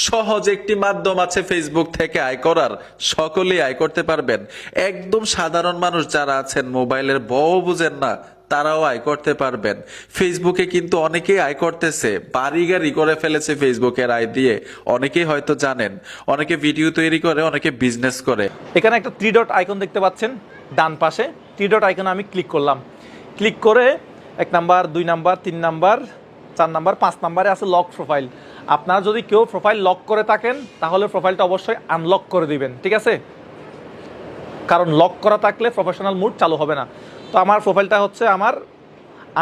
সহজ একটি মাধ্যম আছে ফেসবুক থেকে আয় করার, সকলেই আয় করতে পারবেন। একদম সাধারণ মানুষ যারা আছেন, মোবাইলের বউ বুঝেন না, তারাও আয় করতে পারবেন। ফেসবুকে কিন্তু অনেকেই আয় করতেছে, বাড়ি গাড়ি করে ফেলেছে ফেসবুকের আয় দিয়ে। অনেকেই হয়তো জানেন, অনেকে ভিডিও তৈরি করে, অনেকে বিজনেস করে। এখানে একটা 3 ডট আইকন দেখতে পাচ্ছেন ডান পাশে। 3 ডট আইকনে আমি ক্লিক করলাম। ক্লিক করে 1 নাম্বার, 2 নাম্বার, 3 নাম্বার, 4 নাম্বার, 5 নাম্বারে আছে লক প্রোফাইল। আপনার যদি কেউ প্রোফাইল লক করে থাকেন তাহলে প্রোফাইলটা অবশ্যই আনলক করে দিবেন, ঠিক আছে? কারণ লক করা থাকলে প্রফেশনাল মুড চালু হবে না। তো আমার প্রোফাইলটা হচ্ছে আমার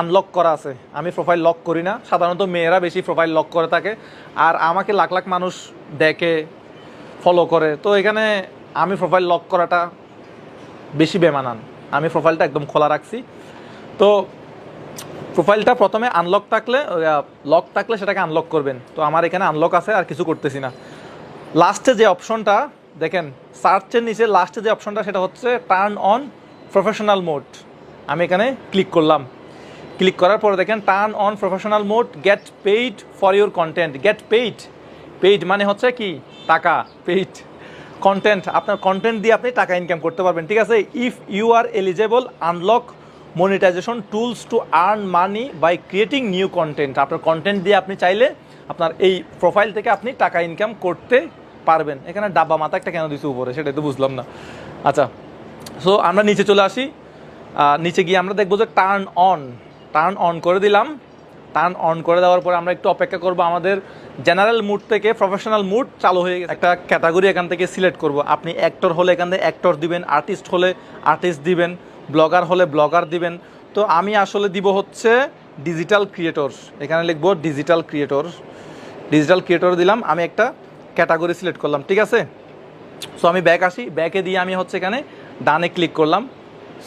আনলক করা আছে, আমি প্রোফাইল লক করি না। সাধারণত মেয়েরা বেশি প্রোফাইল লক করে থাকে, আর আমাকে লাখ লাখ মানুষ দেখে, ফলো করে। তো এখানে আমি প্রোফাইল লক করাটা বেশি বেমানান, আমি প্রোফাইলটা একদম খোলা রাখছি। তো প্রোফাইলটা প্রথমে আনলক থাকলে, লক থাকলে সেটাকে আনলক করবেন। তো আমার এখানে আনলক আছে, আর কিছু করতেছি না। লাস্টে যে অপশনটা দেখেন, সার্চের নিচে লাস্টে যে অপশনটা, সেটা হচ্ছে টার্ন অন প্রফেশনাল মোড। আমি এখানে ক্লিক করলাম। ক্লিক করার পরে দেখেন turn on professional mode, gate paid for your content. Gate paid, paid মানে হচ্ছে কি টাকা, পেইড কন্টেন্ট, আপনার কন্টেন্ট দিয়ে আপনি টাকা ইনকাম করতে পারবেন, ঠিক আছে? If you are eligible, unlock monetization tools to earn money by creating new content. আপনার কন্টেন্ট দিয়ে আপনি চাইলে আপনার এই প্রোফাইল থেকে আপনি টাকা ইনকাম করতে পারবেন। এখানে ডাব্বা মাথা একটা কেন দিচ্ছে উপরে, সেটাই তো বুঝলাম না। আচ্ছা, সো আমরা নিচে চলে আসি। নিচে গিয়ে আমরা দেখবো যে টার্ন অন করে দিলাম। টার্ন অন করে দেওয়ার পরে আমরা একটু অপেক্ষা করব। আমাদের জেনারেল মুড থেকে প্রফেশনাল মুড চালু হয়ে গেছে। একটা ক্যাটাগরি এখান থেকে সিলেক্ট করব। আপনি অ্যাক্টর হলে এখান থেকে অ্যাক্টর দিবেন, আর্টিস্ট হলে আর্টিস্ট দিবেন, ব্লগার হলে ব্লগার দিবেন। তো আমি আসলে দিব হচ্ছে ডিজিটাল ক্রিয়েটর। এখানে লিখবো ডিজিটাল ক্রিয়েটর দিলাম। আমি একটা ক্যাটাগরি সিলেক্ট করলাম, ঠিক আছে? সো আমি ব্যাক আসি। ব্যাকে দিয়ে আমি হচ্ছে এখানে ডানে ক্লিক করলাম।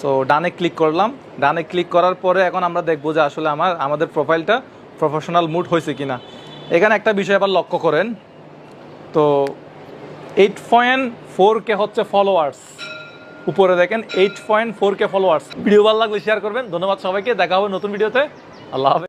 সো ডানে ক্লিক করলাম। ডানে ক্লিক করার পরে এখন আমরা দেখবো যে আসলে আমাদের প্রোফাইলটা প্রফেশনাল মুড হয়েছে কিনা। এখানে একটা বিষয় আবার লক্ষ্য করেন, তো 8.4K হচ্ছে ফলোয়ার্স। উপরে দেখেন 8.4K ফলোয়ার্স। ভিডিও ভালো লাগলে শেয়ার করবেন। ধন্যবাদ সবাইকে, দেখা হবে নতুন ভিডিওতে। আল্লাহ হাফেজ।